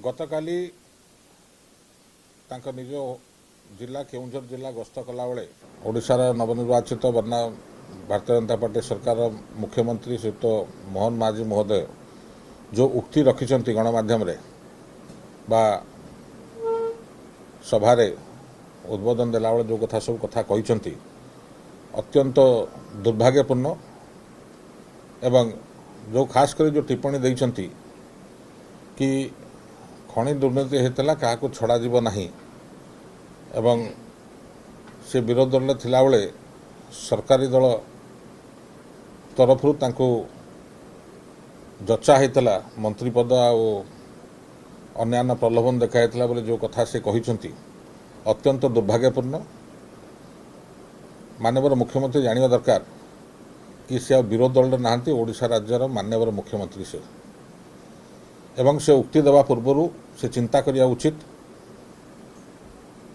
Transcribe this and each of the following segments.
गतकाली निज जिला केउंझर जिला गस्त कला बेले ओडिशार नवनिर्वाचित बन्ना भारतीय जनता पार्टी सरकार मुख्यमंत्री श्रीयुक्त मोहन माझी महोदय जो उक्ति रखिंट गणमाध्यम बा सभारे उद्बोधन देला बेले जो कथा सब कथा कहते अत्यंत दुर्भाग्यपूर्ण एवं जो खास कर जो टिप्पणी देइछंती कि खनि दुर्नीति होता क्या छड़ा जीव नहीं एवं से विरोध दल थिला बेले सरकारी दल तरफ जचा होता मंत्री पद अन्य प्रलोभन देखा बोले जो कथा से कहते अत्यंत दुर्भाग्यपूर्ण। माननीय मुख्यमंत्री जानिबा दरकार कि से विरोध दल नहांती ओडिशा राज्यर माननीय मुख्यमंत्री से एवं से उक्ति देवा पूर्व से चिंता करिया उचित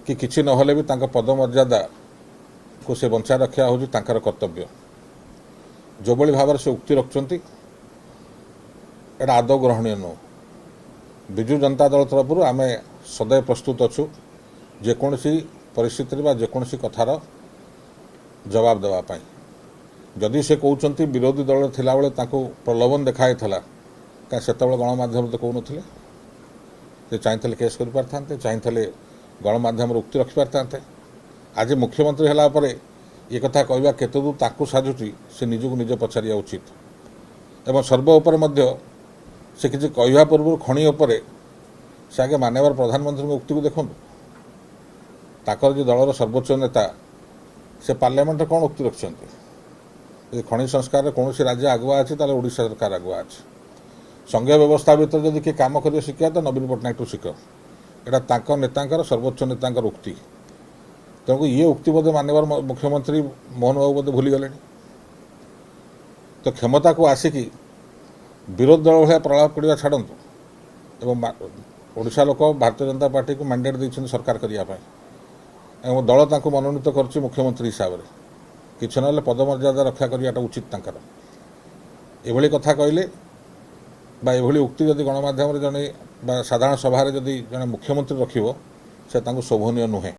कि किछि नहले भी तांका पदमर्यादा को से बंचा रखा हूँ कर्तव्य जो बड़ी भाव से उक्ति रखुंट एटा आदौ ग्रहणीय नुह। विजु जनता दल तरफ आम सदैव प्रस्तुत अच्छु जेकोसी परिस्थिति जेकोसी कथार जवाब देवाई। जदि से कहते विरोधी दल थिला बेले तांको प्रलोभन देखाई क्या से गणमाध्यम तो कहून से चाहते केस कर पारते चाहते गणमाध्यम उक्ति रखि पारते। आज मुख्यमंत्री होला परे ये कथा कहवा केते दूर ताकू साजुची से निजक निज पचारिया उचित एवं सर्वोपर से किसी कहवा पूर्व खनि उपर से आगे माननीय प्रधानमंत्री उक्ति को देखूँ ताकर जो दलर सर्वोच्च नेता से पार्लियामेंट कौन उक्ति रखिंट खनि संस्कार कौन राज्य आगुआ अच्छी ओडिशा सरकार आगुआ अच्छी संघीय व्यवस्था भीतर जदि किए कम कर शिखा तो नवीन पट्टनायक टू शिख यहाँ नेता सर्वोच्च नेता उक्ति तेणुक ये उक्ति बोधे माननीय मुख्यमंत्री मोहन बाबू बोधे भूली गले तो क्षमता को आसिकी विरोध दल भाया प्रलाप करवा छाड़ू एवं ओडिशा लोक भारतीय जनता पार्टी को मैंडेट देते सरकार करने एवं दल तांको मनोनीत कर मुख्यमंत्री हिसाब से किसी ना पदमर्यादा रक्षा करवाटा उचित एभली कथा कहले बा एभली उक्ति जदि गणमाध्यम जड़े साधारण सभा जदि जड़े मुख्यमंत्री रखिबो से तांको शोभनीय नुहे।